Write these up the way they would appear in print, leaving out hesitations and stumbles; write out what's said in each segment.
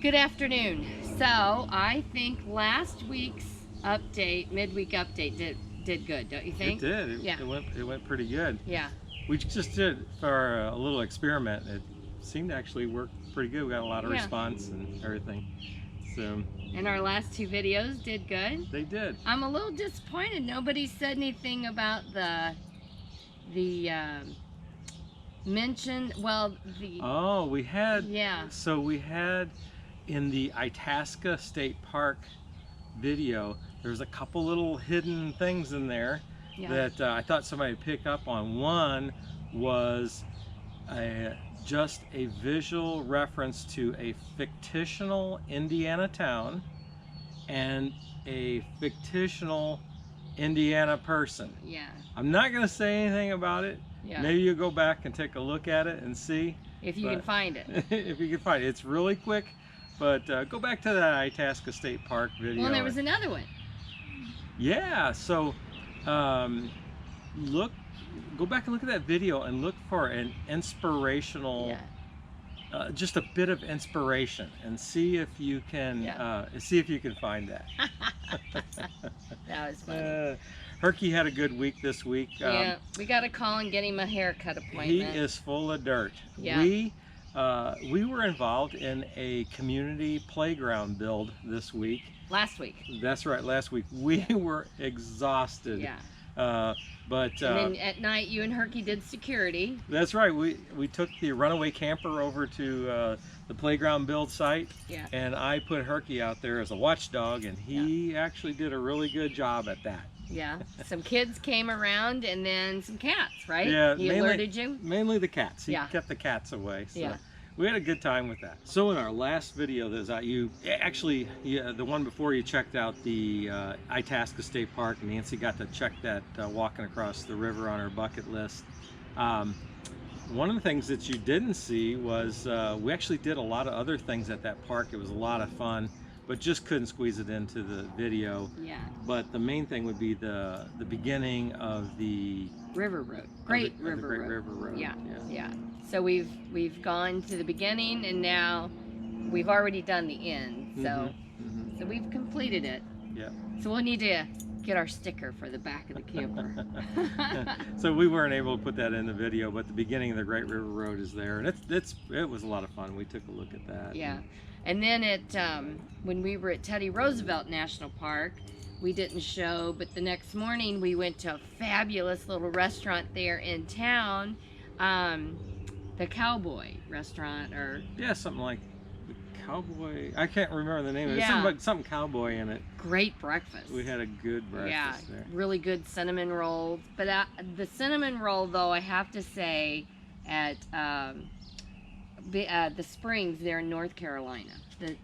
Good afternoon. So I think last week's update, midweek update, did good, don't you think? It did. Yeah. It went pretty good. Yeah. We just did for a little experiment. It seemed to actually work pretty good. We got a lot of response and everything. So. And our last two videos did good. They did. I'm a little disappointed. Nobody said anything about the mention. Well, the. Oh, we had. Yeah. So we had in the Itaska State Park video, there's a couple little hidden things in there that I thought somebody would pick up on. One was just a visual reference to a fictional Indiana town and a fictional Indiana person. Yeah. I'm not going to say anything about it. Yeah. Maybe you'll go back and take a look at it and see. If you can find it. If you can find it. It's really quick. But go back to that Itaska State Park video. Well, there was another one. Yeah, so go back and look at that video and look for an inspirational, just a bit of inspiration, and see if you can find that. That was funny. Herky had a good week this week. Yeah, we got a call and get him a haircut appointment. He is full of dirt. Yeah. We were involved in a community playground build this week. Last week. That's right, last week. We were exhausted. Yeah. And then at night, you and Herky did security. That's right. We took the runaway camper over to the playground build site. Yeah. And I put Herky out there as a watchdog, and he actually did a really good job at that. Yeah, some kids came around, and then some cats, right? Yeah, he alerted you? Mainly the cats. He kept the cats away. So yeah. We had a good time with that. So in our last video that was out, the one before, you checked out the Itaska State Park, and Nancy got to check that walking across the river on her bucket list. One of the things that you didn't see was we actually did a lot of other things at that park. It was a lot of fun, but just couldn't squeeze it into the video. Yeah. But the main thing would be the beginning of the River Road. Great River Road. Yeah. Yeah. So we've gone to the beginning, and now we've already done the end. So so we've completed it. Yeah. So we'll need to get our sticker for the back of the camper. So we weren't able to put that in the video, but the beginning of the Great River Road is there, and it was a lot of fun. We took a look at that. Yeah. And then when we were at Teddy Roosevelt National Park, we didn't show, but the next morning we went to a fabulous little restaurant there in town, the Cowboy restaurant, or something like the Cowboy. I can't remember the name of it. Yeah. Something cowboy in it. Great breakfast. We had a good breakfast there. Really good cinnamon rolls. But the cinnamon roll, though, I have to say, at the Springs there in North Carolina,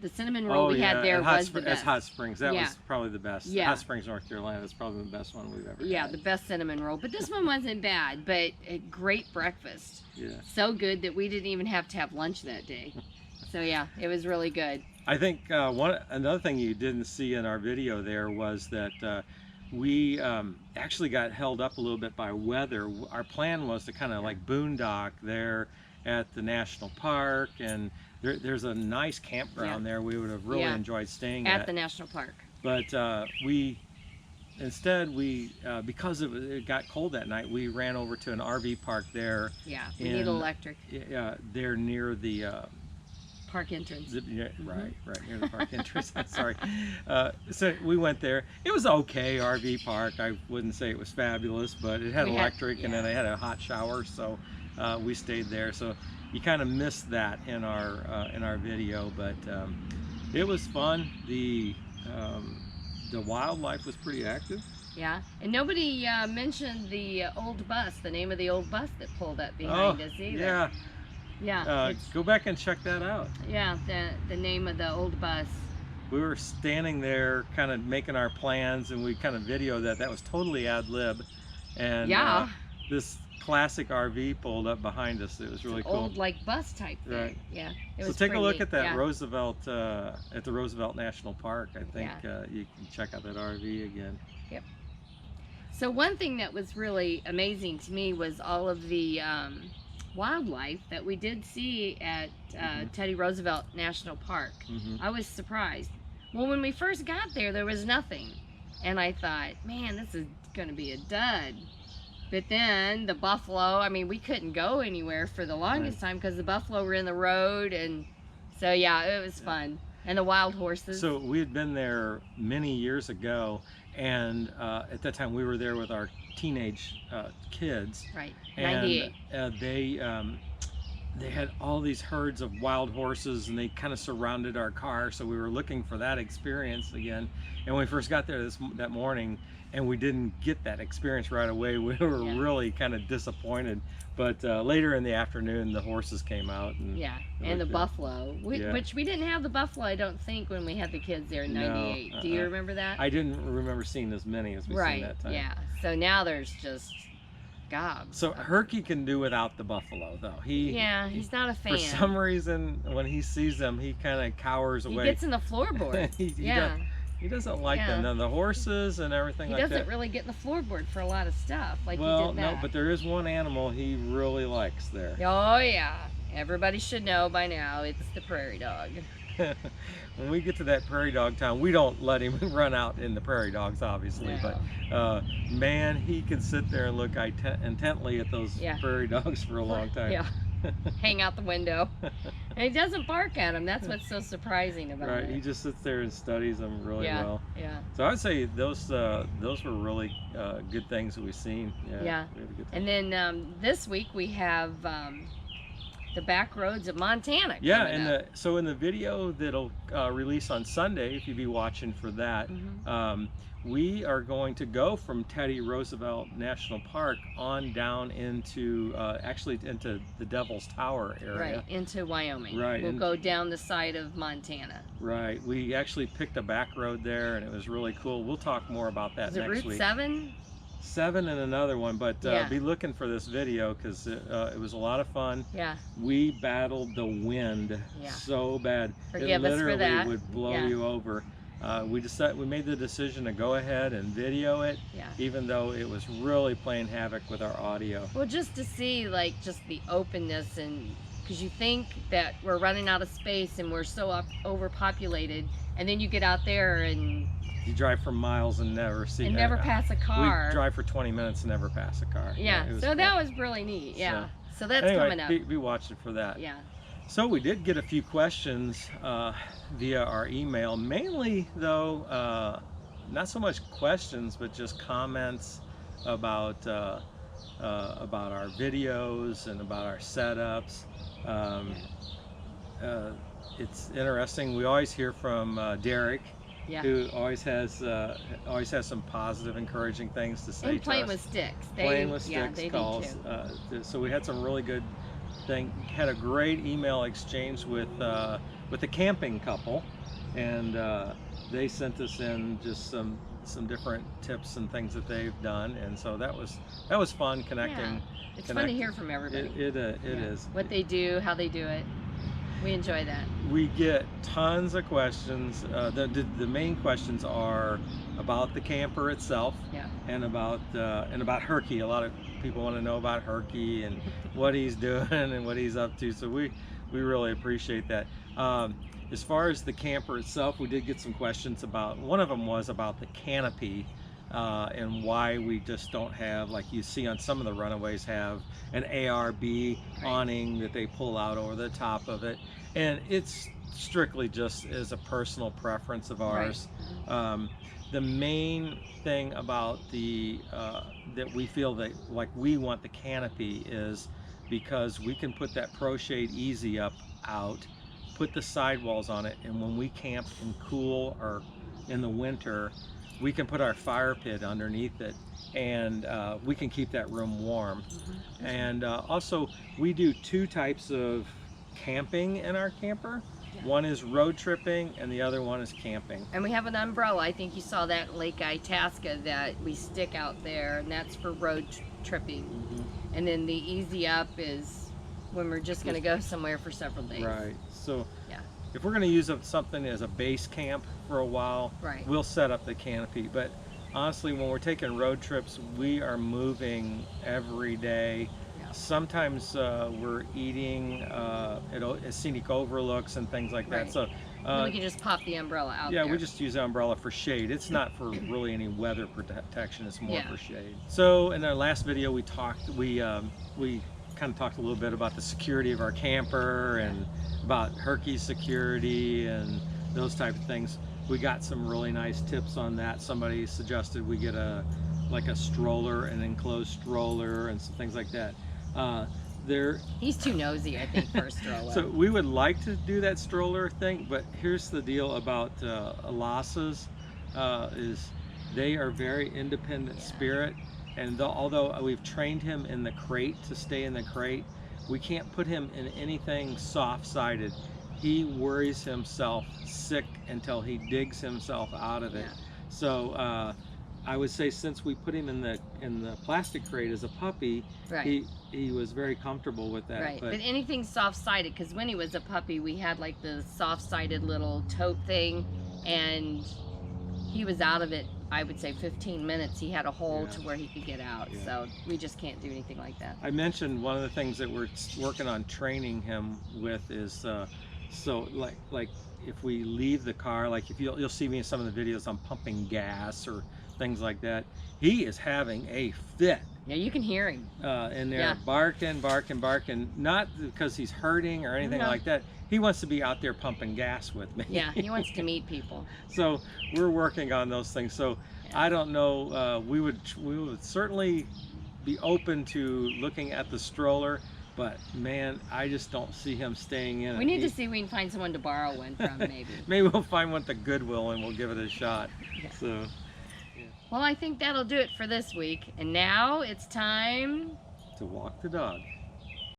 the cinnamon roll we had there was the best. That's Hot Springs. That was probably the best. Yeah. Hot Springs, North Carolina. That's probably the best one we've ever had. Yeah, the best cinnamon roll. But this one wasn't bad. But a great breakfast. Yeah. So good that we didn't even have to have lunch that day. So yeah, it was really good. I think another thing you didn't see in our video there was that we actually got held up a little bit by weather. Our plan was to kind of like boondock there at the national park, and there's a nice campground there we would have really enjoyed staying at the national park. But instead because it got cold that night, we ran over to an RV park there. Yeah, we need electric. Yeah, they're near the park entrance. Right near the park entrance. Sorry. So we went there. It was okay RV park. I wouldn't say it was fabulous, but it had electric, and then they had a hot shower, so we stayed there. So you kind of missed that in our video, but it was fun. The wildlife was pretty active. Yeah, and nobody mentioned the old bus, the name of the old bus that pulled up behind us either. Yeah. Yeah. Go back and check that out. Yeah, the name of the old bus. We were standing there kind of making our plans, and we kind of videoed that. That was totally ad lib. And this classic RV pulled up behind us. It was really cool. Old like bus type thing. Right. Yeah. So take a look at that Roosevelt at the Roosevelt National Park. I think you can check out that RV again. Yep. So one thing that was really amazing to me was all of the wildlife that we did see at Teddy Roosevelt National Park. I was surprised. Well, when we first got there was nothing. And I thought, man, this is going to be a dud. But then the buffalo, I mean, we couldn't go anywhere for the longest time because the buffalo were in the road. And so, yeah, it was fun. And the wild horses. So we had been there many years ago. And at that time we were there with our teenage kids. Right, 98. And they had all these herds of wild horses, and they kind of surrounded our car, so we were looking for that experience again. And when we first got there that morning, and we didn't get that experience right away, we were really kind of disappointed. But later in the afternoon, the horses came out. And and the buffalo, which we didn't have the buffalo, I don't think, when we had the kids there in 98. Do you remember that? I didn't remember seeing as many as we seen that time. Yeah, so now there's just gobs. So Herky can do without the buffalo, though. He's not a fan. For some reason, when he sees them, he kind of cowers away. He gets in the floorboard. He doesn't like them. Now, the horses and everything like that. He doesn't really get in the floorboard for a lot of stuff. Like he did that. No, but there is one animal he really likes there. Oh, yeah. Everybody should know by now. It's the Prairie Dog. When we get to that Prairie Dog town, we don't let him run out in the Prairie Dogs, obviously. No. But man, he can sit there and look intently at those Prairie Dogs for a long time. Yeah. Hang out the window. And he doesn't bark at them. That's what's so surprising about it. Right, he just sits there and studies them really well. Yeah. So I'd say those were really good things that we've seen. Yeah. We have a good time. And then this week we have the Backroads of Montana. Yeah, and so in the video that'll release on Sunday, if you'd be watching for that, we are going to go from Teddy Roosevelt National Park on down into actually into the Devil's Tower area. Right, into Wyoming. Right. We'll go down the side of Montana. Right. We actually picked a back road there, and it was really cool. We'll talk more about that next week. Is it Route 7? 7 and another one, but be looking for this video because it was a lot of fun. Yeah. We battled the wind so bad. Forgive it us for that. literally would blow you over. We made the decision to go ahead and video it, even though it was really playing havoc with our audio. Well, just to see like just the openness, and because you think that we're running out of space and we're so overpopulated, and then you get out there and you drive for miles and never see. And never pass a car. We drive for 20 minutes and never pass a car. Yeah, so fun. That was really neat. Yeah, so that's anyway, coming up. Be watching for that. Yeah. So we did get a few questions via our email, mainly though, not so much questions, but just comments about our videos and about our setups. It's interesting. We always hear from Derek, who always has some positive, encouraging things to say. And Playing with Sticks. Playing with Sticks calls. So we had some really good. Had a great email exchange with the camping couple, and they sent us in just some some different tips and things that they've done, and so that was fun connecting. Yeah. It's fun to hear from everybody. It is. What they do, how they do it. We enjoy that. We get tons of questions. The main questions are about the camper itself, and about Herky. A lot of people want to know about Herky and what he's doing and what he's up to. So we really appreciate that. As far as the camper itself, we did get some questions about. One of them was about the canopy. And why we just don't have, like you see on some of the runaways, have an ARB awning that they pull out over the top of it, and it's strictly just as a personal preference of ours. The main thing about the that we feel that like we want the canopy is because we can put that Pro Shade Easy up out, put the sidewalls on it, and when we camp in cool or in the winter, we can put our fire pit underneath it, and we can keep that room warm. And also, we do two types of camping in our camper. One is road tripping, and the other one is camping. And we have an umbrella. I think you saw that in Lake Itaska that we stick out there, and that's for road tripping. And then the Easy Up is when we're just going to go somewhere for several days. Right. So if we're going to use something as a base camp for a while, we'll set up the canopy. But honestly, when we're taking road trips, we are moving every day. Sometimes we're eating at scenic overlooks and things like that. Right. So we can just pop the umbrella out yeah, there. we just use the umbrella for shade. It's not for really any weather protection. It's more for shade. So in our last video, we kind of talked a little bit about the security of our camper and about Herky security and those type of things. We got some really nice tips on that. Somebody suggested we get like a stroller, an enclosed stroller, and some things like that. He's too nosy, I think, for a stroller. So we would like to do that stroller thing, but here's the deal about Lasas, is they are very independent spirit, and although we've trained him in the crate to stay in the crate, we can't put him in anything soft-sided. He worries himself sick until he digs himself out of it. So I would say since we put him in the plastic crate as a puppy, he was very comfortable with that. Right, but anything soft-sided, because when he was a puppy, we had like the soft-sided little tote thing, and he was out of it, I would say 15 minutes. He had a hole to where he could get out, so we just can't do anything like that. I mentioned one of the things that we're working on training him with is, so like if we leave the car, like if you'll see me in some of the videos, I'm pumping gas or things like that. He is having a fit. Yeah, you can hear him. And they're barking, not because he's hurting or anything like that. He wants to be out there pumping gas with me. Yeah, he wants to meet people. So we're working on those things. So I don't know, we would certainly be open to looking at the stroller, but man, I just don't see him staying in it. We need to see if we can find someone to borrow one from, maybe. Maybe we'll find one at the Goodwill and we'll give it a shot. So. Well, I think that'll do it for this week. And now it's time to walk the dog.